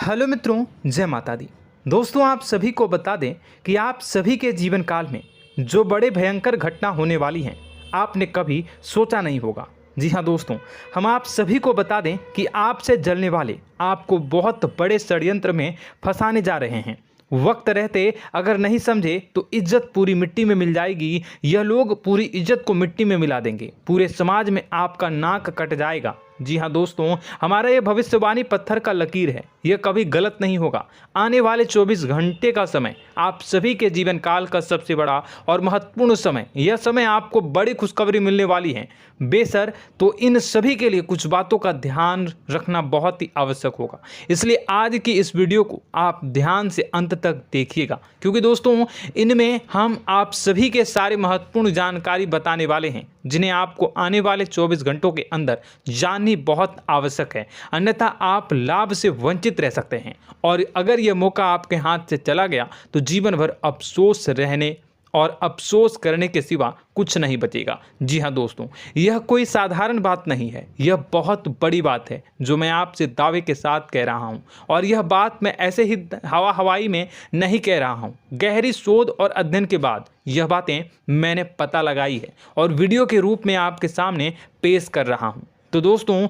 Hello मित्रों, जय माता दी। दोस्तों, आप सभी को बता दें कि आप सभी के जीवन काल में जो बड़े भयंकर घटना होने वाली हैं, आपने कभी सोचा नहीं होगा। जी हाँ दोस्तों, हम आप सभी को बता दें कि आपसे जलने वाले आपको बहुत बड़े षड्यंत्र में फंसाने जा रहे हैं। वक्त रहते अगर नहीं समझे तो इज्जत पूरी मिट्टी में मिल जाएगी। यह लोग पूरी इज्जत को मिट्टी में मिला देंगे। पूरे समाज में आपका नाक कट जाएगा। जी हाँ दोस्तों, हमारा ये भविष्यवाणी पत्थर का लकीर है, यह कभी गलत नहीं होगा। आने वाले 24 घंटे का समय आप सभी के जीवन काल का सबसे बड़ा और महत्वपूर्ण समय। यह समय आपको बड़ी खुशखबरी मिलने वाली है बेसर, तो इन सभी के लिए कुछ बातों का ध्यान रखना बहुत ही आवश्यक होगा। इसलिए आज की इस वीडियो को आप ध्यान से अंत तक देखिएगा, क्योंकि दोस्तों इनमें हम आप सभी के सारे महत्वपूर्ण जानकारी बताने वाले हैं, जिन्हें आपको आने वाले 24 घंटों के अंदर जाननी बहुत आवश्यक है। अन्यथा आप लाभ से वंचित रह सकते हैं, और अगर यह मौका आपके हाथ से चला गया तो जीवन भर अफसोस रहने और अफसोस करने के सिवा कुछ नहीं बचेगा। जी हाँ दोस्तों, यह कोई साधारण बात नहीं है, यह बहुत बड़ी बात है जो मैं आपसे दावे के साथ कह रहा हूँ। और यह बात मैं ऐसे ही हवाई में नहीं कह रहा हूँ। गहरी शोध और अध्ययन के बाद यह बातें मैंने पता लगाई है और वीडियो के रूप में आपके सामने पेश कर रहा हूँ। तो दोस्तों,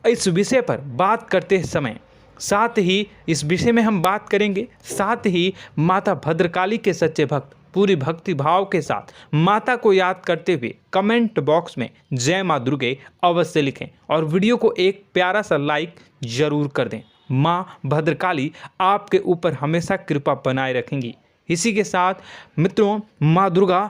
इस विषय पर बात करते समय साथ ही इस विषय में हम बात करेंगे, साथ ही माता भद्रकाली के सच्चे भक्त पूरी भक्ति भाव के साथ माता को याद करते हुए कमेंट बॉक्स में जय माँ दुर्गे अवश्य लिखें और वीडियो को एक प्यारा सा लाइक जरूर कर दें। माँ भद्रकाली आपके ऊपर हमेशा कृपा बनाए रखेंगी। इसी के साथ मित्रों, माँ दुर्गा,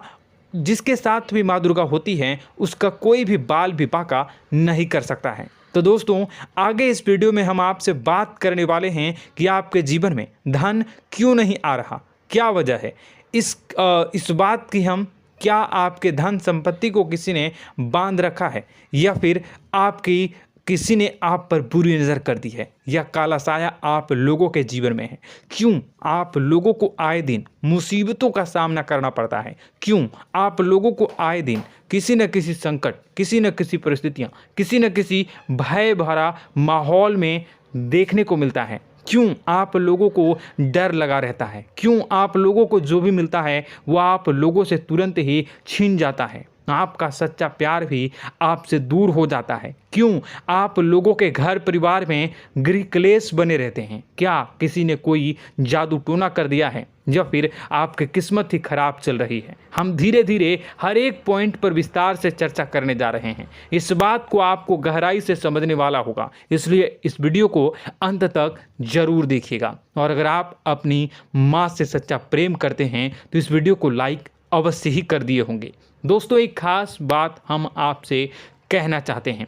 जिसके साथ भी माँ दुर्गा होती हैं, उसका कोई भी बाल भी बांका नहीं कर सकता है। तो दोस्तों, आगे इस वीडियो में हम आपसे बात करने वाले हैं कि आपके जीवन में धन क्यों नहीं आ रहा, क्या वजह है इस बात की। हम क्या आपके धन संपत्ति को किसी ने बांध रखा है, या फिर आपकी किसी ने आप पर बुरी नज़र कर दी है, या काला साया आप लोगों के जीवन में है। क्यों आप लोगों को आए दिन मुसीबतों का सामना करना पड़ता है, क्यों आप लोगों को आए दिन किसी न किसी संकट, किसी न किसी परिस्थितियाँ, किसी न किसी भय भरा माहौल में देखने को मिलता है, क्यों आप लोगों को डर लगा रहता है, क्यों आप लोगों को जो भी मिलता है वो आप लोगों से तुरंत ही छीन जाता है, आपका सच्चा प्यार भी आपसे दूर हो जाता है, क्यों आप लोगों के घर परिवार में गृह क्लेश बने रहते हैं। क्या किसी ने कोई जादू टोना कर दिया है, या फिर आपकी किस्मत ही खराब चल रही है। हम धीरे धीरे हर एक पॉइंट पर विस्तार से चर्चा करने जा रहे हैं। इस बात को आपको गहराई से समझने वाला होगा, इसलिए इस वीडियो को अंत तक जरूर देखिएगा। और अगर आप अपनी माँ से सच्चा प्रेम करते हैं तो इस वीडियो को लाइक अवश्य ही कर दिए होंगे। दोस्तों, एक खास बात हम आपसे कहना चाहते हैं।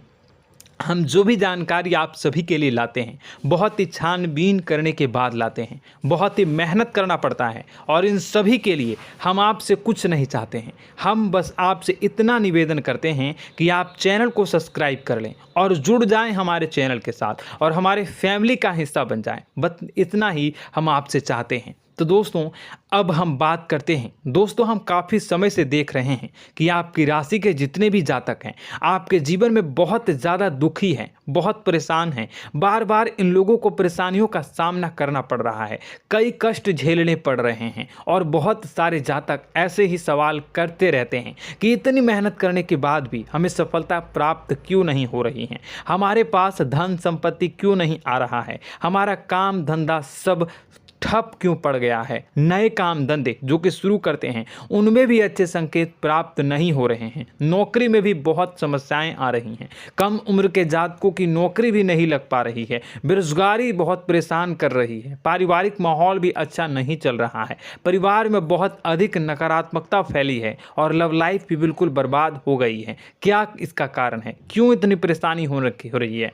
हम जो भी जानकारी आप सभी के लिए लाते हैं, बहुत ही छानबीन करने के बाद लाते हैं, बहुत ही मेहनत करना पड़ता है, और इन सभी के लिए हम आपसे कुछ नहीं चाहते हैं। हम बस आपसे इतना निवेदन करते हैं कि आप चैनल को सब्सक्राइब कर लें और जुड़ जाएं हमारे चैनल के साथ और हमारे फैमिली का हिस्सा बन जाएं। बस इतना ही हम आपसे चाहते हैं। तो दोस्तों, अब हम बात करते हैं। दोस्तों, हम काफ़ी समय से देख रहे हैं कि आपकी राशि के जितने भी जातक हैं, आपके जीवन में बहुत ज़्यादा दुखी हैं, बहुत परेशान हैं। बार बार इन लोगों को परेशानियों का सामना करना पड़ रहा है, कई कष्ट झेलने पड़ रहे हैं, और बहुत सारे जातक ऐसे ही सवाल करते रहते हैं कि इतनी मेहनत करने के बाद भी हमें सफलता प्राप्त क्यों नहीं हो रही है, हमारे पास धन संपत्ति क्यों नहीं आ रहा है, हमारा काम धंधा सब ठप क्यों पड़ गया है, नए काम धंधे जो कि शुरू करते हैं उनमें भी अच्छे संकेत प्राप्त नहीं हो रहे हैं, नौकरी में भी बहुत समस्याएं आ रही हैं, कम उम्र के जातकों की नौकरी भी नहीं लग पा रही है, बेरोजगारी बहुत परेशान कर रही है, पारिवारिक माहौल भी अच्छा नहीं चल रहा है, परिवार में बहुत अधिक नकारात्मकता फैली है, और लव लाइफ भी बिल्कुल बर्बाद हो गई है। क्या इसका कारण है, क्यों इतनी परेशानी हो रही है?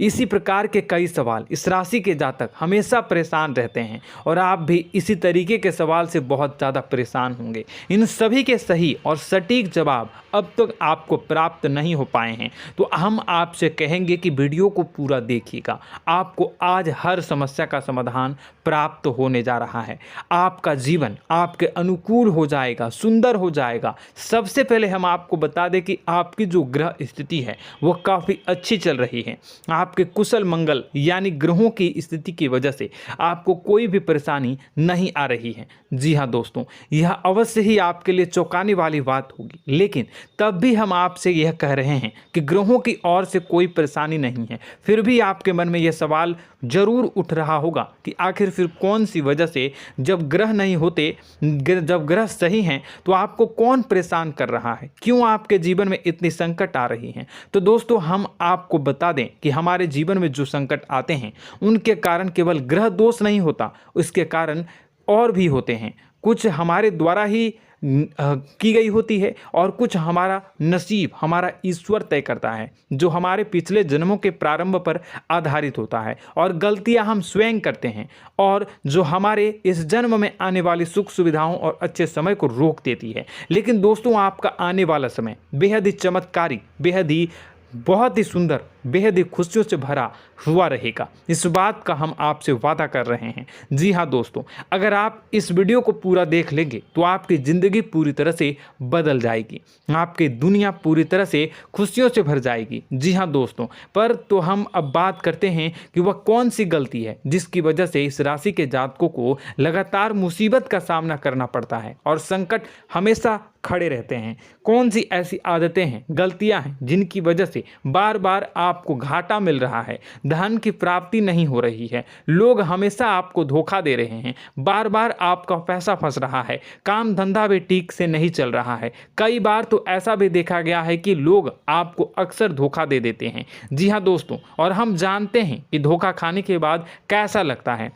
इसी प्रकार के कई सवाल इस राशि के जातक हमेशा परेशान रहते हैं, और आप भी इसी तरीके के सवाल से बहुत ज़्यादा परेशान होंगे। इन सभी के सही और सटीक जवाब अब तक आपको प्राप्त नहीं हो पाए हैं, तो हम आपसे कहेंगे कि वीडियो को पूरा देखिएगा। आपको आज हर समस्या का समाधान प्राप्त होने जा रहा है। आपका जीवन आपके अनुकूल हो जाएगा, सुंदर हो जाएगा। सबसे पहले हम आपको बता दें कि आपकी जो ग्रह स्थिति है वो काफ़ी अच्छी चल रही है। आपके कुशल मंगल यानी ग्रहों की स्थिति की वजह से आपको कोई भी परेशानी नहीं आ रही है। जी हाँ दोस्तों, यह अवश्य ही आपके लिए चौंकाने वाली बात होगी, लेकिन तब भी हम आपसे यह कह रहे हैं कि ग्रहों की ओर से कोई परेशानी नहीं है। फिर भी आपके मन में यह सवाल जरूर उठ रहा होगा कि आखिर फिर कौन सी वजह से, जब ग्रह नहीं होते, जब ग्रह सही हैं, तो आपको कौन परेशान कर रहा है, क्यों आपके जीवन में इतनी संकट आ रही हैं। तो दोस्तों, हम आपको बता दें कि हमारे जीवन में जो संकट आते हैं उनके कारण केवल ग्रह दोष नहीं होता, उसके कारण और भी होते हैं। कुछ हमारे द्वारा ही की गई होती है और कुछ हमारा नसीब, हमारा ईश्वर तय करता है, जो हमारे पिछले जन्मों के प्रारंभ पर आधारित होता है। और गलतियां हम स्वयं करते हैं और जो हमारे इस जन्म में आने वाली सुख सुविधाओं और अच्छे समय को रोक देती है। लेकिन दोस्तों, आपका आने वाला समय बेहद ही चमत्कारी, बेहद ही बहुत ही सुंदर, बेहद ही खुशियों से भरा हुआ रहेगा। इस बात का हम आपसे वादा कर रहे हैं। जी हाँ दोस्तों, अगर आप इस वीडियो को पूरा देख लेंगे तो आपकी ज़िंदगी पूरी तरह से बदल जाएगी, आपकी दुनिया पूरी तरह से खुशियों से भर जाएगी। जी हाँ दोस्तों, पर तो हम अब बात करते हैं कि वह कौन सी गलती है जिसकी वजह से इस राशि के जातकों को लगातार मुसीबत का सामना करना पड़ता है और संकट हमेशा खड़े रहते हैं। कौन सी ऐसी आदतें हैं, गलतियां हैं जिनकी वजह से बार बार आपको घाटा मिल रहा है, धन की प्राप्ति नहीं हो रही है, लोग हमेशा आपको धोखा दे रहे हैं, बार बार आपका पैसा फंस रहा है, काम धंधा भी ठीक से नहीं चल रहा है। कई बार तो ऐसा भी देखा गया है कि लोग आपको अक्सर धोखा दे देते हैं। जी हाँ दोस्तों, और हम जानते हैं कि धोखा खाने के बाद कैसा लगता है।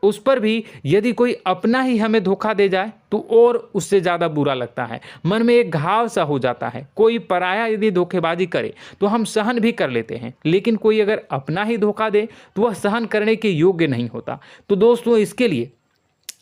उस पर भी यदि कोई अपना ही हमें धोखा दे जाए तो और उससे ज़्यादा बुरा लगता है, मन में एक घाव सा हो जाता है। कोई पराया यदि धोखेबाजी करे तो हम सहन भी कर लेते हैं, लेकिन कोई अगर अपना ही धोखा दे तो वह सहन करने के योग्य नहीं होता। तो दोस्तों, इसके लिए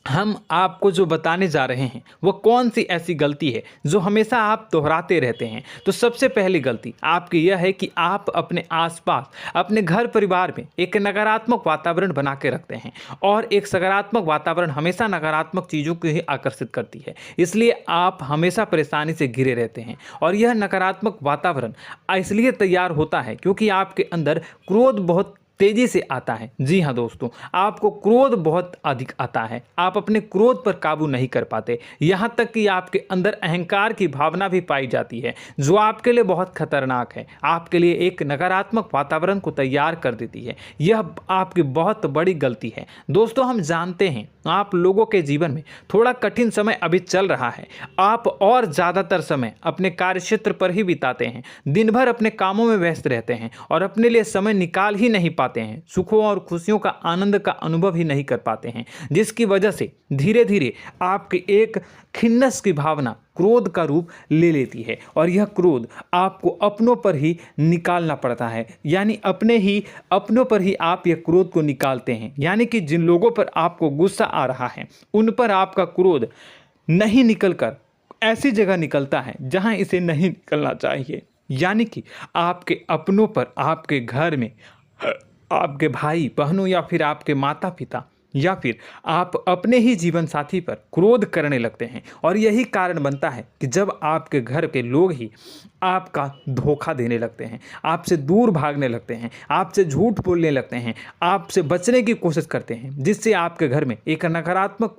हम आपको जो बताने जा रहे हैं वो कौन सी ऐसी गलती है जो हमेशा आप दोहराते रहते हैं। तो सबसे पहली गलती आपकी यह है कि आप अपने आसपास, अपने घर परिवार में एक नकारात्मक वातावरण बना के रखते हैं, और एक सकारात्मक वातावरण हमेशा नकारात्मक चीज़ों को ही आकर्षित करती है। इसलिए आप हमेशा परेशानी से घिरे रहते हैं, और यह नकारात्मक वातावरण इसलिए तैयार होता है क्योंकि आपके अंदर क्रोध बहुत तेजी से आता है। जी हाँ दोस्तों, आपको क्रोध बहुत अधिक आता है, आप अपने क्रोध पर काबू नहीं कर पाते, यहाँ तक कि आपके अंदर अहंकार की भावना भी पाई जाती है, जो आपके लिए बहुत खतरनाक है, आपके लिए एक नकारात्मक वातावरण को तैयार कर देती है। यह आपकी बहुत बड़ी गलती है। दोस्तों, हम जानते हैं आप लोगों के जीवन में थोड़ा कठिन समय अभी चल रहा है। आप और ज़्यादातर समय अपने कार्यक्षेत्र पर ही बिताते हैं, दिन भर अपने कामों में व्यस्त रहते हैं और अपने लिए समय निकाल ही नहीं पाते हैं, सुखों और खुशियों का आनंद का अनुभव ही नहीं कर पाते हैं, जिसकी वजह से धीरे धीरे आपकी एक खिन्नस की भावना क्रोध का रूप ले लेती है, और यह क्रोध आपको अपनों पर ही निकालना पड़ता है। यानी अपनों पर ही आप यह क्रोध को निकालते हैं। यानी कि जिन लोगों पर आपको गुस्सा आ रहा है उन पर आपका क्रोध नहीं निकलकर ऐसी जगह निकलता है जहां इसे नहीं निकलना चाहिए। यानी कि आपके अपनों पर, आपके घर में, आपके भाई बहनों या फिर आपके माता पिता या फिर आप अपने ही जीवन साथी पर क्रोध करने लगते हैं, और यही कारण बनता है कि जब आपके घर के लोग ही आपका धोखा देने लगते हैं, आपसे दूर भागने लगते हैं, आपसे झूठ बोलने लगते हैं, आपसे बचने की कोशिश करते हैं, जिससे आपके घर में एक नकारात्मक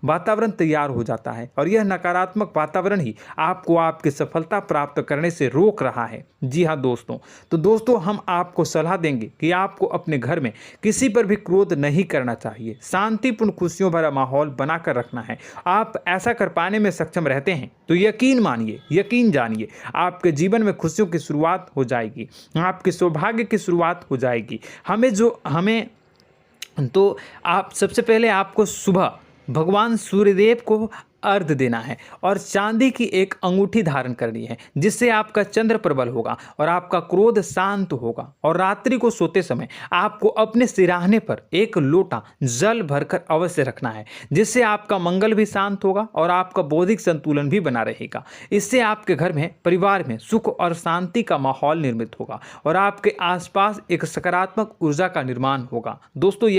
वातावरण तैयार हो जाता है, और यह नकारात्मक वातावरण ही आपको आपकी सफलता प्राप्त करने से रोक रहा है। जी हाँ दोस्तों, तो दोस्तों, हम आपको सलाह देंगे कि आपको अपने घर में किसी पर भी क्रोध नहीं करना चाहिए, शांतिपूर्ण खुशियों भरा माहौल बनाकर रखना है। आप ऐसा कर पाने में सक्षम रहते हैं तो यकीन मानिए, यकीन जानिए, आपके जीवन में खुशियों की शुरुआत हो जाएगी, आपके सौभाग्य की शुरुआत हो जाएगी। आप सबसे पहले आपको सुबह भगवान सूर्यदेव को अर्घ्य देना है और चांदी की एक अंगूठी धारण करनी है, जिससे आपका चंद्र प्रबल होगा और आपका क्रोध शांत होगा। और रात्रि को सोते समय आपको अपने सिरहाने पर एक लोटा जल भरकर अवश्य रखना है, जिससे आपका मंगल भी शांत होगा और आपका बौद्धिक संतुलन भी बना रहेगा। इससे आपके घर में, परिवार में सुख और शांति का माहौल निर्मित होगा और आपके आसपास एक सकारात्मक ऊर्जा का निर्माण होगा। दोस्तों,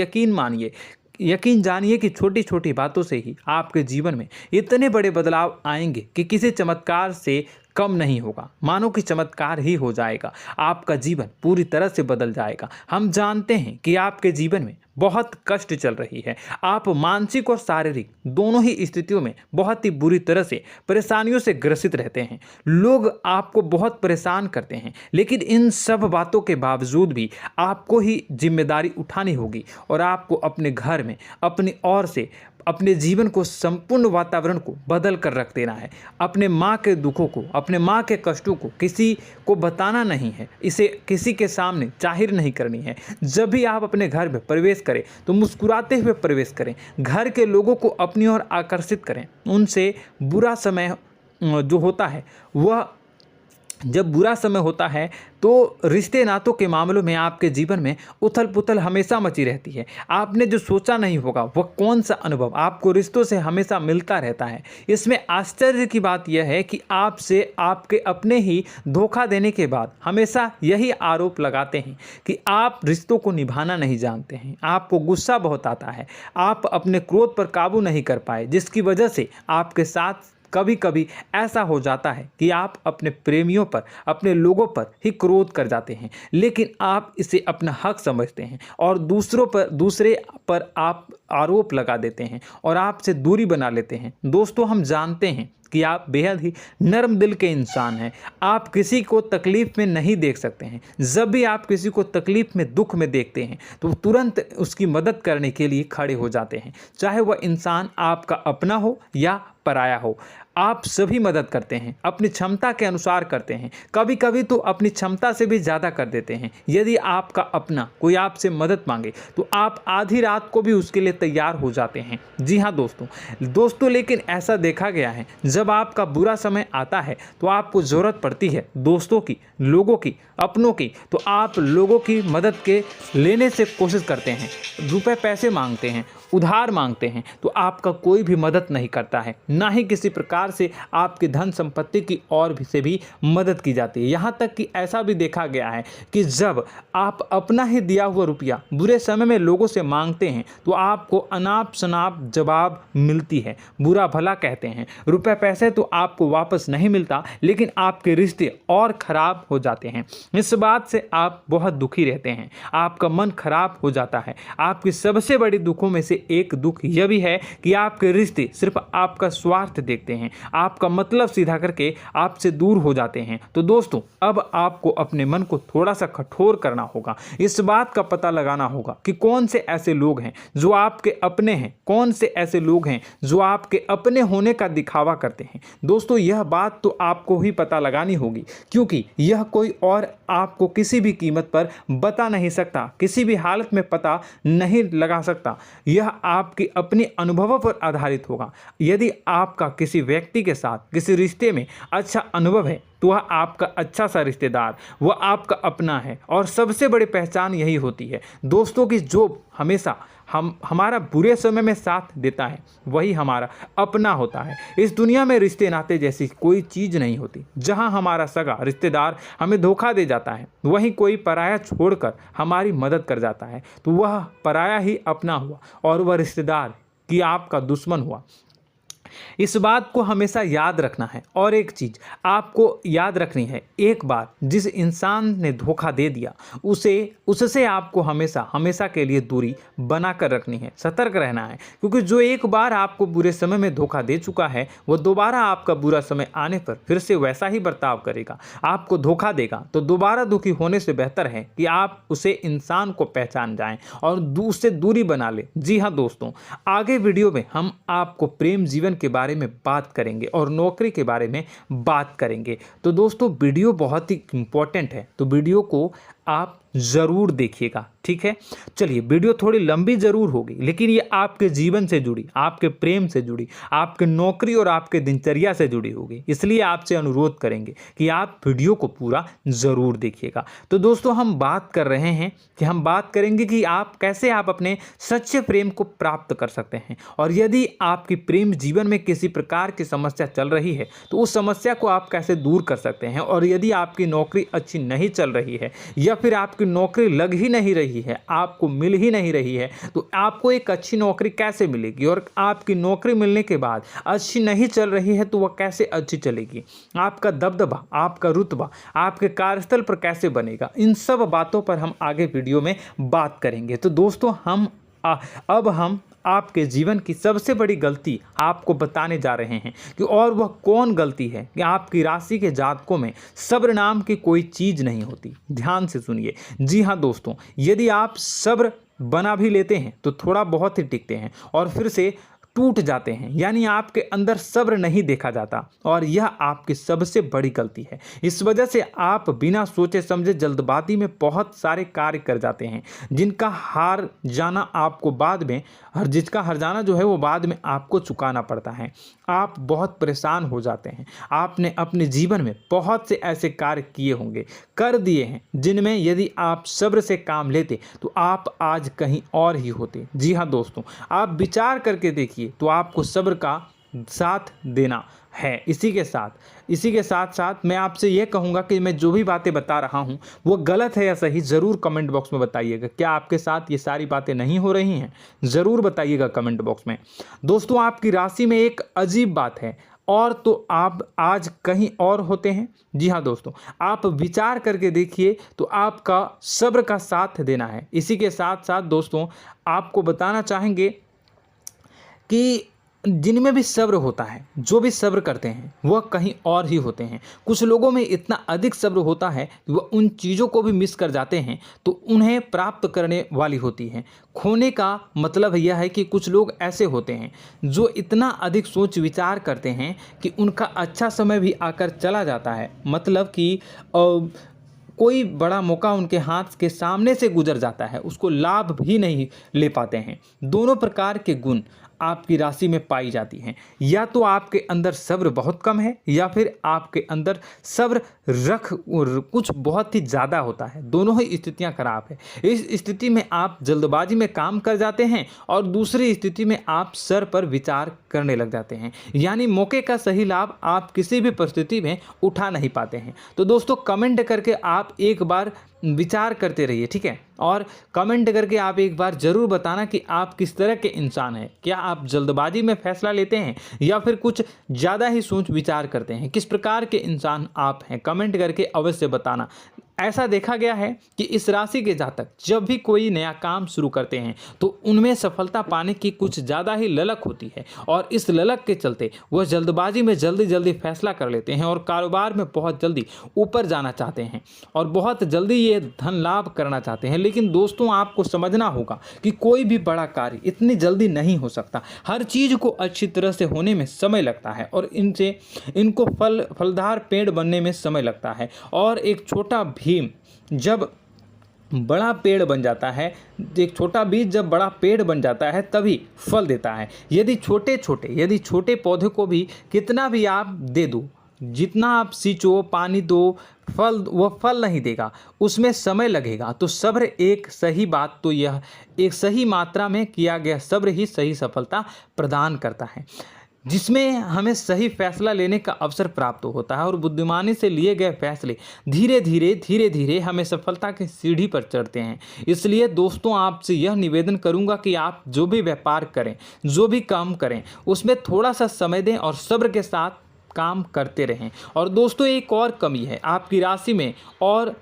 यकीन जानिए कि छोटी छोटी बातों से ही आपके जीवन में इतने बड़े बदलाव आएंगे कि किसी चमत्कार से कम नहीं होगा। मानो कि चमत्कार ही हो जाएगा, आपका जीवन पूरी तरह से बदल जाएगा। हम जानते हैं कि आपके जीवन में बहुत कष्ट चल रही है, आप मानसिक और शारीरिक दोनों ही स्थितियों में बहुत ही बुरी तरह से परेशानियों से ग्रसित रहते हैं। लोग आपको बहुत परेशान करते हैं, लेकिन इन सब बातों के बावजूद भी आपको ही जिम्मेदारी उठानी होगी और आपको अपने घर में अपनी ओर से अपने जीवन को, संपूर्ण वातावरण को बदल कर रख देना है। अपने माँ के दुखों को, अपने माँ के कष्टों को किसी को बताना नहीं है, इसे किसी के सामने जाहिर नहीं करनी है। जब भी आप अपने घर में प्रवेश करें तो मुस्कुराते हुए प्रवेश करें, घर के लोगों को अपनी ओर आकर्षित करें। उनसे बुरा समय जो होता है वह जब बुरा समय होता है तो रिश्ते नातों के मामलों में आपके जीवन में उथल पुथल हमेशा मची रहती है। आपने जो सोचा नहीं होगा वह कौन सा अनुभव आपको रिश्तों से हमेशा मिलता रहता है। इसमें आश्चर्य की बात यह है कि आपसे आपके अपने ही धोखा देने के बाद हमेशा यही आरोप लगाते हैं कि आप रिश्तों को निभाना नहीं जानते हैं, आपको गुस्सा बहुत आता है, आप अपने क्रोध पर काबू नहीं कर पाए, जिसकी वजह से आपके साथ कभी कभी ऐसा हो जाता है कि आप अपने प्रेमियों पर, अपने लोगों पर ही क्रोध कर जाते हैं, लेकिन आप इसे अपना हक समझते हैं और दूसरे पर आप आरोप लगा देते हैं और आपसे दूरी बना लेते हैं। दोस्तों, हम जानते हैं कि आप बेहद ही नर्म दिल के इंसान हैं। आप किसी को तकलीफ में नहीं देख सकते हैं। जब भी आप किसी को तकलीफ में, दुख में देखते हैं तो तुरंत उसकी मदद करने के लिए खड़े हो जाते हैं, चाहे वह इंसान आपका अपना हो या पराया हो। आप सभी मदद करते हैं, अपनी क्षमता के अनुसार करते हैं, कभी कभी तो अपनी क्षमता से भी ज़्यादा कर देते हैं। यदि आपका अपना कोई आपसे मदद मांगे तो आप आधी रात को भी उसके लिए तैयार हो जाते हैं। जी हाँ दोस्तों, लेकिन ऐसा देखा गया है, जब आपका बुरा समय आता है तो आपको ज़रूरत पड़ती है दोस्तों की, लोगों की, अपनों की, तो आप लोगों की मदद के लेने से कोशिश करते हैं, रुपए पैसे मांगते हैं, उधार मांगते हैं, तो आपका कोई भी मदद नहीं करता है, ना ही किसी प्रकार से आपकी धन संपत्ति की ओर से भी मदद की जाती है। यहाँ तक कि ऐसा भी देखा गया है कि जब आप अपना ही दिया हुआ रुपया बुरे समय में लोगों से मांगते हैं तो आपको अनाप शनाप जवाब मिलती है, बुरा भला कहते हैं। रुपए पैसे तो आपको वापस नहीं मिलता, लेकिन आपके रिश्ते और खराब हो जाते हैं। इस बात से आप बहुत दुखी रहते हैं, आपका मन खराब हो जाता है। आपकी सबसे बड़ी दुखों में से एक दुख यह भी है कि आपके रिश्ते सिर्फ आपका स्वार्थ देखते हैं, आपका मतलब सीधा करके आपसे दूर हो जाते हैं। तो दोस्तों, अब आपको अपने मन को थोड़ा सा कठोर करना होगा, इस बात का पता लगाना होगा कि कौन से ऐसे लोग हैं जो आपके अपने हैं, कौन से ऐसे लोग हैं जो आपके अपने होने का दिखावा करते हैं। दोस्तों, यह बात तो आपको ही पता लगानी होगी, क्योंकि यह कोई और आपको किसी भी कीमत पर बता नहीं सकता, किसी भी हालत में पता नहीं लगा सकता। यह आपके अपने अनुभवों पर आधारित होगा। यदि आपका किसी व्यक्ति के साथ किसी रिश्ते में अच्छा अनुभव है तो वह आपका अच्छा सा रिश्तेदार, वह आपका अपना है। और सबसे बड़ी पहचान यही होती है दोस्तों की जो हमेशा हमारा बुरे समय में साथ देता है वही हमारा अपना होता है। इस दुनिया में रिश्ते नाते जैसी कोई चीज़ नहीं होती। जहां हमारा सगा रिश्तेदार हमें धोखा दे जाता है, वहीं कोई पराया छोड़कर हमारी मदद कर जाता है, तो वह पराया ही अपना हुआ और वह रिश्तेदार की आपका दुश्मन हुआ। इस बात को हमेशा याद रखना है। और एक चीज़ आपको याद रखनी है, एक बार जिस इंसान ने धोखा दे दिया उससे आपको हमेशा के लिए दूरी बना कर रखनी है, सतर्क रहना है। क्योंकि जो एक बार आपको बुरे समय में धोखा दे चुका है वो दोबारा आपका बुरा समय आने पर फिर से वैसा ही बर्ताव करेगा, आपको धोखा देगा। तो दोबारा दुखी होने से बेहतर है कि आप उसे इंसान को पहचान जाएं और उससे दूरी बना लें। जी हाँ दोस्तों, आगे वीडियो में हम आपको प्रेम जीवन के बारे में बात करेंगे और नौकरी के बारे में बात करेंगे। तो दोस्तों, वीडियो बहुत ही इम्पोर्टेंट है, तो वीडियो को आप ज़रूर देखिएगा, ठीक है। चलिए, वीडियो थोड़ी लंबी ज़रूर होगी, लेकिन ये आपके जीवन से जुड़ी, आपके प्रेम से जुड़ी, आपके नौकरी और आपके दिनचर्या से जुड़ी होगी, इसलिए आपसे अनुरोध करेंगे कि आप वीडियो को पूरा ज़रूर देखिएगा। तो दोस्तों, हम बात कर रहे हैं कि हम बात करेंगे कि आप कैसे आप अपने सच्चे प्रेम को प्राप्त कर सकते हैं, और यदि आपकी प्रेम जीवन में किसी प्रकार की समस्या चल रही है तो उस समस्या को आप कैसे दूर कर सकते हैं, और यदि आपकी नौकरी अच्छी नहीं चल रही है या फिर आपकी नौकरी लग ही नहीं रही है, आपको मिल ही नहीं रही है, तो आपको एक अच्छी नौकरी कैसे मिलेगी, और आपकी नौकरी मिलने के बाद अच्छी नहीं चल रही है तो वह कैसे अच्छी चलेगी, आपका दबदबा, आपका रुतबा आपके कार्यस्थल पर कैसे बनेगा, इन सब बातों पर हम आगे वीडियो में बात करेंगे। तो दोस्तों, अब हम आपके जीवन की सबसे बड़ी गलती आपको बताने जा रहे हैं कि और वह कौन गलती है कि आपकी राशि के जातकों में सब्र नाम की कोई चीज़ नहीं होती। ध्यान से सुनिए। जी हाँ दोस्तों, यदि आप सब्र बना भी लेते हैं तो थोड़ा बहुत ही टिकते हैं और फिर से टूट जाते हैं, यानी आपके अंदर सब्र नहीं देखा जाता, और यह आपकी सबसे बड़ी गलती है। इस वजह से आप बिना सोचे समझे जल्दबाजी में बहुत सारे कार्य कर जाते हैं, जिसका हार जाना जो है वो बाद में आपको चुकाना पड़ता है। आप बहुत परेशान हो जाते हैं। आपने अपने जीवन में बहुत से ऐसे कार्य किए होंगे, कर दिए हैं, जिनमें यदि आप सब्र से काम लेते तो आप आज कहीं और ही होते। जी हाँ दोस्तों, आप विचार करके देखिए तो आपको सब्र का साथ देना है। इसी के साथ साथ मैं आपसे ये कहूँगा कि मैं जो भी बातें बता रहा हूँ वो गलत है या सही, ज़रूर कमेंट बॉक्स में बताइएगा। क्या आपके साथ ये सारी बातें नहीं हो रही हैं? ज़रूर बताइएगा कमेंट बॉक्स में। दोस्तों, आपकी राशि में एक अजीब बात है, और तो आप आज कहीं और होते हैं। जी हाँ दोस्तों, आप विचार करके देखिए तो आपका सब्र का साथ देना है। इसी के साथ साथ दोस्तों, आपको बताना चाहेंगे कि जिनमें भी सब्र होता है, जो भी सब्र करते हैं वह कहीं और ही होते हैं। कुछ लोगों में इतना अधिक सब्र होता है कि वह उन चीज़ों को भी मिस कर जाते हैं तो उन्हें प्राप्त करने वाली होती हैं। खोने का मतलब यह है कि कुछ लोग ऐसे होते हैं जो इतना अधिक सोच विचार करते हैं कि उनका अच्छा समय भी आकर चला जाता है, मतलब कि कोई बड़ा मौका उनके हाथ के सामने से गुजर जाता है, उसको लाभ भी नहीं ले पाते हैं। दोनों प्रकार के गुण आपकी राशि में पाई जाती हैं। या तो आपके अंदर सब्र बहुत कम है या फिर आपके अंदर सब्र कुछ बहुत ही ज़्यादा होता है। दोनों ही स्थितियां खराब है। इस स्थिति में आप जल्दबाजी में काम कर जाते हैं और दूसरी स्थिति में आप सर पर विचार करने लग जाते हैं, यानी मौके का सही लाभ आप किसी भी परिस्थिति में उठा नहीं पाते हैं। तो दोस्तों, कमेंट करके आप एक बार विचार करते रहिए, ठीक है, और कमेंट करके आप एक बार ज़रूर बताना कि आप किस तरह के इंसान हैं। क्या आप जल्दबाजी में फैसला लेते हैं या फिर कुछ ज़्यादा ही सोच विचार करते हैं? किस प्रकार के इंसान आप हैं, कमेंट करके अवश्य बताना। ऐसा देखा गया है कि इस राशि के जातक जब भी कोई नया काम शुरू करते हैं तो उनमें सफलता पाने की कुछ ज़्यादा ही ललक होती है, और इस ललक के चलते वह जल्दबाजी में जल्दी फैसला कर लेते हैं और कारोबार में बहुत जल्दी ऊपर जाना चाहते हैं और बहुत जल्दी ये धन लाभ करना चाहते हैं। लेकिन दोस्तों, आपको समझना होगा कि कोई भी बड़ा कार्य इतनी जल्दी नहीं हो सकता। हर चीज़ को अच्छी तरह से होने में समय लगता है और इनको फलदार पेड़ बनने में समय लगता है। और एक छोटा भीम जब बड़ा पेड़ बन जाता है, एक छोटा बीज जब बड़ा पेड़ बन जाता है तभी फल देता है। यदि छोटे पौधे को भी कितना भी आप दे दो, जितना आप सींचो, पानी दो, वह फल नहीं देगा, उसमें समय लगेगा। तो सब्र एक सही बात तो यह एक सही मात्रा में किया गया सब्र ही सही सफलता प्रदान करता है, जिसमें हमें सही फैसला लेने का अवसर प्राप्त होता है और बुद्धिमानी से लिए गए फैसले धीरे धीरे हमें सफलता की सीढ़ी पर चढ़ते हैं। इसलिए दोस्तों, आपसे यह निवेदन करूंगा कि आप जो भी व्यापार करें, जो भी काम करें, उसमें थोड़ा सा समय दें और सब्र के साथ काम करते रहें। और दोस्तों, एक और कमी है आपकी राशि में, और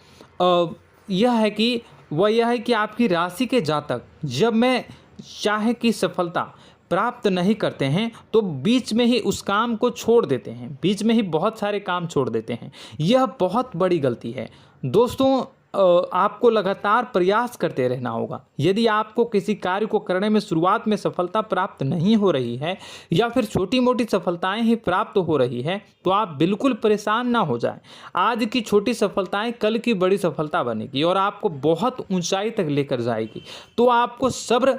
यह है कि आपकी राशि के जातक जब मैं चाहे कि सफलता प्राप्त नहीं करते हैं तो बीच में ही उस काम को छोड़ देते हैं, बीच में ही बहुत सारे काम छोड़ देते हैं। यह बहुत बड़ी गलती है दोस्तों। आपको लगातार प्रयास करते रहना होगा। यदि आपको किसी कार्य को करने में शुरुआत में सफलता प्राप्त नहीं हो रही है या फिर छोटी मोटी सफलताएं ही प्राप्त हो रही है तो आप बिल्कुल परेशान ना हो जाएं। आज की छोटी सफलताएं कल की बड़ी सफलता बनेगी और आपको बहुत ऊंचाई तक लेकर जाएगी। तो आपको सब्र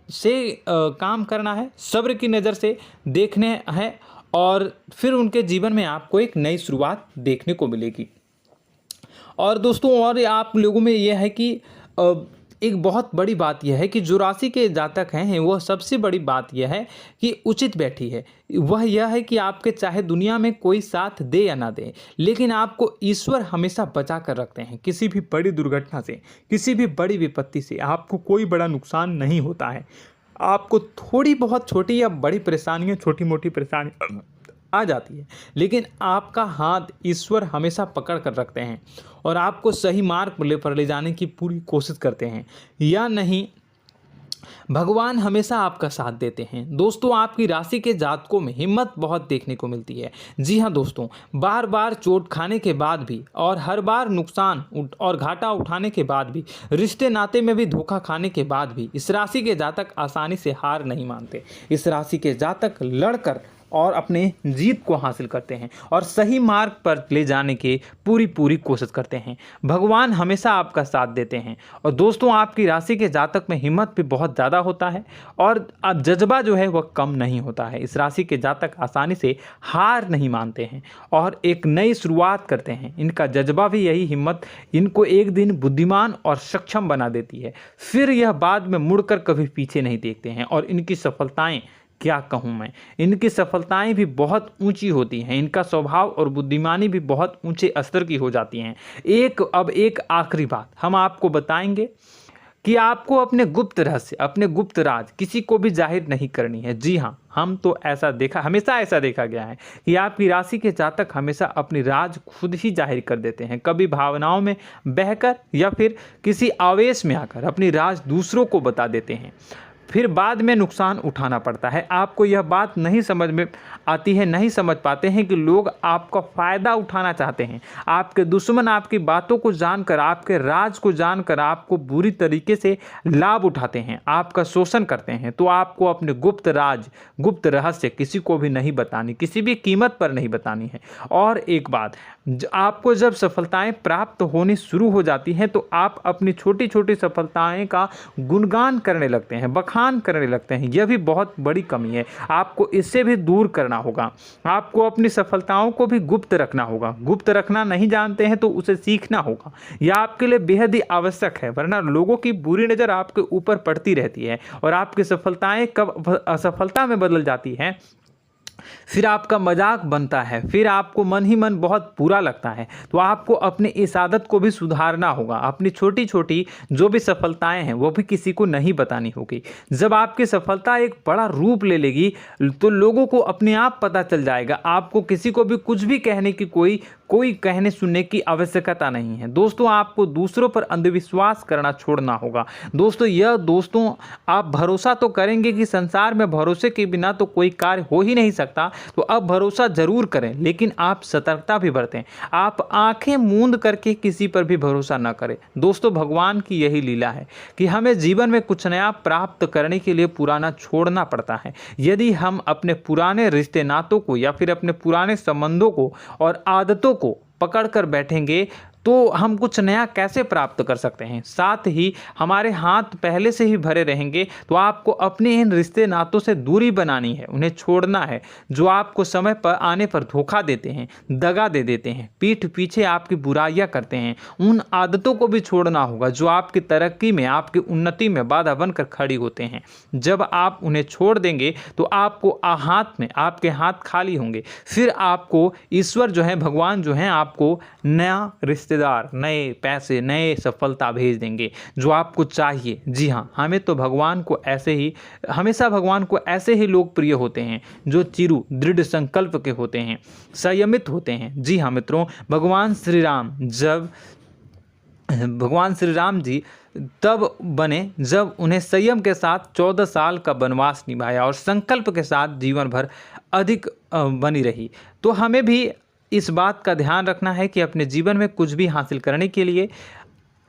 से काम करना है, सब्र की नज़र से देखने हैं और फिर उनके जीवन में आपको एक नई शुरुआत देखने को मिलेगी। और दोस्तों और आप लोगों में यह है कि एक बहुत बड़ी बात यह है कि जो राशि के जातक हैं वह सबसे बड़ी बात यह है कि उचित बैठी है। वह यह है कि आपके चाहे दुनिया में कोई साथ दे या ना दे, लेकिन आपको ईश्वर हमेशा बचा कर रखते हैं। किसी भी बड़ी दुर्घटना से, किसी भी बड़ी विपत्ति से आपको कोई बड़ा नुकसान नहीं होता है। आपको थोड़ी बहुत छोटी या बड़ी परेशानियाँ, छोटी मोटी परेशानी आ जाती है, लेकिन आपका हाथ ईश्वर हमेशा पकड़ कर रखते हैं और आपको सही मार्ग पर ले जाने की पूरी कोशिश करते हैं। या नहीं, भगवान हमेशा आपका साथ देते हैं। दोस्तों आपकी राशि के जातकों में हिम्मत बहुत देखने को मिलती है। जी हाँ दोस्तों, बार बार चोट खाने के बाद भी और हर बार नुकसान और घाटा उठाने के बाद भी, रिश्ते नाते में भी धोखा खाने के बाद भी इस राशि के जातक आसानी से हार नहीं मानते। इस राशि के जातक लड़कर और अपने जीत को हासिल करते हैं और सही मार्ग पर ले जाने की पूरी कोशिश करते हैं। भगवान हमेशा आपका साथ देते हैं। और दोस्तों आपकी राशि के जातक में हिम्मत भी बहुत ज़्यादा होता है और अब जज्बा जो है वह कम नहीं होता है। इस राशि के जातक आसानी से हार नहीं मानते हैं और एक नई शुरुआत करते हैं। इनका जज्बा भी, यही हिम्मत इनको एक दिन बुद्धिमान और सक्षम बना देती है। फिर यह बाद में मुड़कर कभी पीछे नहीं देखते हैं और इनकी सफलताएं, क्या कहूँ मैं, इनकी सफलताएं भी बहुत ऊंची होती हैं। इनका स्वभाव और बुद्धिमानी भी बहुत ऊंचे स्तर की हो जाती हैं। अब एक आखिरी बात हम आपको बताएंगे कि आपको अपने गुप्त रहस्य, अपने गुप्त राज किसी को भी जाहिर नहीं करनी है। जी हाँ, हम तो हमेशा ऐसा देखा गया है कि आपकी राशि के जातक हमेशा अपनी राज खुद ही जाहिर कर देते हैं। कभी भावनाओं में बहकर या फिर किसी आवेश में आकर अपनी राज दूसरों को बता देते हैं, फिर बाद में नुकसान उठाना पड़ता है। आपको यह बात नहीं समझ में आती है, नहीं समझ पाते हैं कि लोग आपका फ़ायदा उठाना चाहते हैं। आपके दुश्मन आपकी बातों को जानकर, आपके राज को जानकर आपको बुरी तरीके से लाभ उठाते हैं, आपका शोषण करते हैं। तो आपको अपने गुप्त राज, गुप्त रहस्य किसी को भी नहीं बतानी, किसी भी कीमत पर नहीं बतानी है। और एक बात, आपको जब सफलताएं प्राप्त होनी शुरू हो जाती हैं तो आप अपनी छोटी छोटी सफलताएं का गुणगान करने लगते हैं, बखान करने लगते हैं। यह भी बहुत बड़ी कमी है, आपको इससे भी दूर करना होगा। आपको अपनी सफलताओं को भी गुप्त रखना होगा। गुप्त रखना नहीं जानते हैं तो उसे सीखना होगा। यह आपके लिए बेहद ही आवश्यक है, वरना लोगों की बुरी नज़र आपके ऊपर पड़ती रहती है और आपकी सफलताएं कब असफलता में बदल जाती हैं, फिर आपका मजाक बनता है, फिर आपको मन ही मन बहुत बुरा लगता है। तो आपको अपनी इस आदत को भी सुधारना होगा। अपनी छोटी छोटी जो भी सफलताएं हैं वो भी किसी को नहीं बतानी होगी। जब आपकी सफलता एक बड़ा रूप ले लेगी तो लोगों को अपने आप पता चल जाएगा। आपको किसी को भी कुछ भी कहने की कोई कहने सुनने की आवश्यकता नहीं है। दोस्तों आपको दूसरों पर अंधविश्वास करना छोड़ना होगा। दोस्तों आप भरोसा तो करेंगे कि संसार में भरोसे के बिना तो कोई कार्य हो ही नहीं सकता, तो अब भरोसा जरूर करें, लेकिन आप सतर्कता भी बरतें। आप आंखें मूंद करके किसी पर भी भरोसा न करें। दोस्तों भगवान की यही लीला है कि हमें जीवन में कुछ नया प्राप्त करने के लिए पुराना छोड़ना पड़ता है। यदि हम अपने पुराने रिश्ते नातों को या फिर अपने पुराने संबंधों को और आदतों को पकड़ कर बैठेंगे तो हम कुछ नया कैसे प्राप्त कर सकते हैं। साथ ही हमारे हाथ पहले से ही भरे रहेंगे। तो आपको अपने इन रिश्ते नातों से दूरी बनानी है, उन्हें छोड़ना है जो आपको समय पर आने पर धोखा देते हैं, दगा दे देते हैं, पीठ पीछे आपकी बुराइयां करते हैं। उन आदतों को भी छोड़ना होगा जो आपकी तरक्की में, आपकी उन्नति में बाधा बनकर खड़ी होते हैं। जब आप उन्हें छोड़ देंगे तो आपके हाथ खाली होंगे। फिर आपको ईश्वर जो है, भगवान जो है, आपको नया रिश्तेदार, नए पैसे, नए सफलता भेज देंगे जो आपको चाहिए। जी हाँ, हमेशा भगवान को ऐसे ही लोग प्रिय होते हैं जो चिरु दृढ़ संकल्प के होते हैं, संयमित होते हैं। जी हाँ मित्रों, भगवान श्री राम जी तब बने जब उन्हें संयम के साथ 14 साल का वनवास निभाया और संकल्प के साथ जीवन भर अधिक बनी रही। तो हमें भी इस बात का ध्यान रखना है कि अपने जीवन में कुछ भी हासिल करने के लिए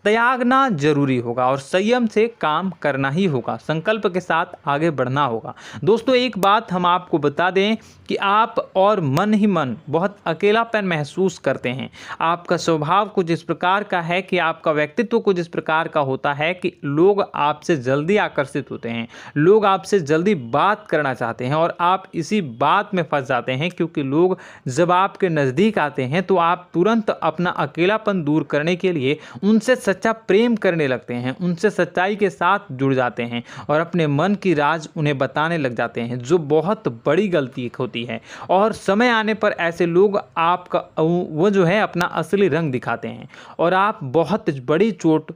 त्यागना जरूरी होगा और संयम से काम करना ही होगा, संकल्प के साथ आगे बढ़ना होगा। दोस्तों एक बात हम आपको बता दें कि आप और मन ही मन बहुत अकेलापन महसूस करते हैं। आपका स्वभाव कुछ इस प्रकार का है कि आपका व्यक्तित्व कुछ इस प्रकार का होता है कि लोग आपसे जल्दी आकर्षित होते हैं, लोग आपसे जल्दी बात करना चाहते हैं और आप इसी बात में फंस जाते हैं, क्योंकि लोग जब आपके नज़दीक आते हैं तो आप तुरंत अपना अकेलापन दूर करने के लिए उनसे सच्चा प्रेम करने लगते हैं, उनसे सच्चाई के साथ जुड़ जाते हैं और अपने मन की राज उन्हें बताने लग जाते हैं, जो बहुत बड़ी गलती होती है। और समय आने पर ऐसे लोग आपका वो जो है अपना असली रंग दिखाते हैं और आप बहुत बड़ी चोट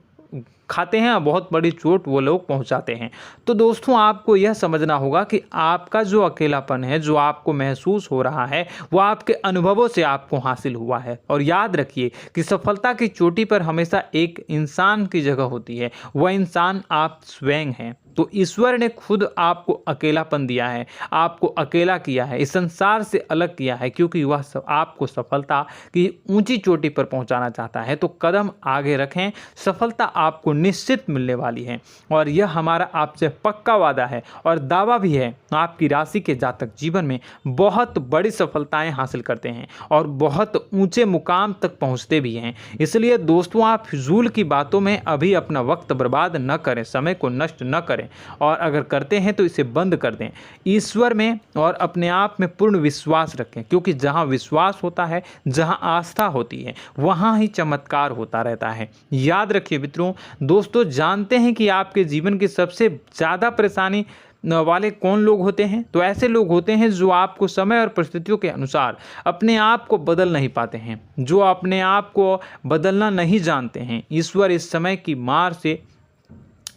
खाते हैं, बहुत बड़ी चोट वो लोग पहुंचाते हैं। तो दोस्तों आपको यह समझना होगा कि आपका जो अकेलापन है, जो आपको महसूस हो रहा है, वो आपके अनुभवों से आपको हासिल हुआ है। और याद रखिए कि सफलता की चोटी पर हमेशा एक इंसान की जगह होती है, वह इंसान आप स्वयं हैं। तो ईश्वर ने खुद आपको अकेलापन दिया है, आपको अकेला किया है, इस संसार से अलग किया है, क्योंकि वह आपको सफलता की ऊंची चोटी पर पहुंचाना चाहता है। तो कदम आगे रखें, सफलता आपको निश्चित मिलने वाली है और यह हमारा आपसे पक्का वादा है और दावा भी है। आपकी राशि के जातक जीवन में बहुत बड़ी सफलताएं हासिल करते हैं और बहुत ऊंचे मुकाम तक पहुंचते भी हैं। इसलिए दोस्तों आप फिजूल की बातों में अभी अपना वक्त बर्बाद न करें, समय को नष्ट न करें और अगर करते हैं तो इसे बंद कर दें। ईश्वर में और अपने आप में पूर्ण विश्वास रखें, क्योंकि जहां विश्वास होता है, जहां आस्था होती है, वहां ही चमत्कार होता रहता है। याद रखिए मित्रों, दोस्तों जानते हैं कि आपके जीवन की सबसे ज़्यादा परेशानी वाले कौन लोग होते हैं? तो ऐसे लोग होते हैं जो आपको समय और परिस्थितियों के अनुसार अपने आप को बदल नहीं पाते हैं, जो अपने आप को बदलना नहीं जानते हैं। ईश्वर इस समय की मार से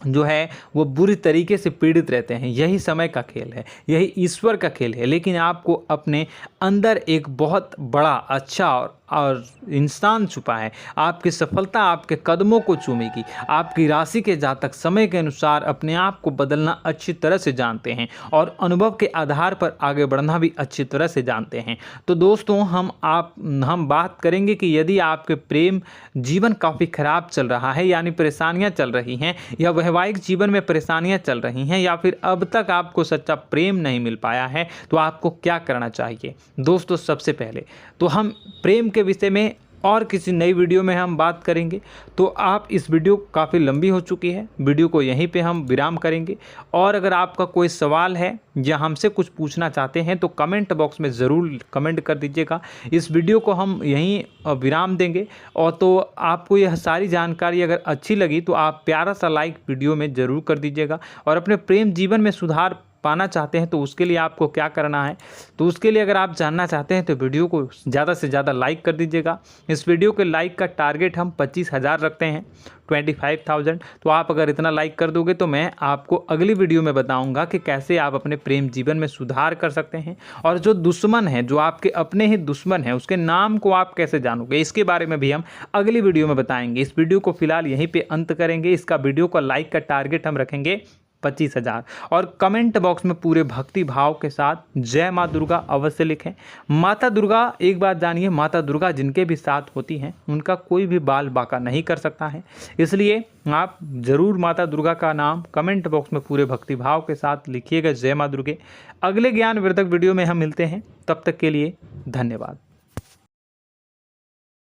जो है वो बुरी तरीके से पीड़ित रहते हैं। यही समय का खेल है, यही ईश्वर का खेल है। लेकिन आपको अपने अंदर एक बहुत बड़ा अच्छा और इंसान छुपा है। आपकी सफलता आपके कदमों को चूमेगी। आपकी राशि के जातक समय के अनुसार अपने आप को बदलना अच्छी तरह से जानते हैं और अनुभव के आधार पर आगे बढ़ना भी अच्छी तरह से जानते हैं। तो दोस्तों हम बात करेंगे कि यदि आपके प्रेम जीवन काफ़ी खराब चल रहा है, यानी परेशानियां चल रही हैं, या वैवाहिक जीवन में परेशानियां चल रही हैं, या फिर अब तक आपको सच्चा प्रेम नहीं मिल पाया है, तो आपको क्या करना चाहिए। दोस्तों सबसे पहले तो हम प्रेम के विषय में और किसी नई वीडियो में हम बात करेंगे। तो आप इस वीडियो काफ़ी लंबी हो चुकी है, वीडियो को यहीं पे हम विराम करेंगे। और अगर आपका कोई सवाल है या हमसे कुछ पूछना चाहते हैं तो कमेंट बॉक्स में ज़रूर कमेंट कर दीजिएगा। इस वीडियो को हम यहीं विराम देंगे। और तो आपको यह सारी जानकारी अगर अच्छी लगी तो आप प्यारा सा लाइक वीडियो में ज़रूर कर दीजिएगा। और अपने प्रेम जीवन में सुधार पाना चाहते हैं तो उसके लिए आपको क्या करना है, तो उसके लिए अगर आप जानना चाहते हैं तो वीडियो को ज़्यादा से ज़्यादा लाइक कर दीजिएगा। इस वीडियो के लाइक का टारगेट हम 25,000 रखते हैं, 25,000। तो आप अगर इतना लाइक कर दोगे तो मैं आपको अगली वीडियो में बताऊंगा कि कैसे आप अपने प्रेम जीवन में सुधार कर सकते हैं। और जो दुश्मन है, जो आपके अपने ही दुश्मन है, उसके नाम को आप कैसे जानोगे, इसके बारे में भी हम अगली वीडियो में बताएंगे। इस वीडियो को फिलहाल यहीं पर अंत करेंगे। इसका वीडियो का लाइक का टारगेट हम रखेंगे 25,000। और कमेंट बॉक्स में पूरे भक्ति भाव के साथ जय माँ दुर्गा अवश्य लिखें। माता दुर्गा, एक बात जानिए, माता दुर्गा जिनके भी साथ होती हैं उनका कोई भी बाल बांका नहीं कर सकता है। इसलिए आप ज़रूर माता दुर्गा का नाम कमेंट बॉक्स में पूरे भक्ति भाव के साथ लिखिएगा, जय माँ दुर्गे। अगले ज्ञानवर्धक वीडियो में हम मिलते हैं, तब तक के लिए धन्यवाद।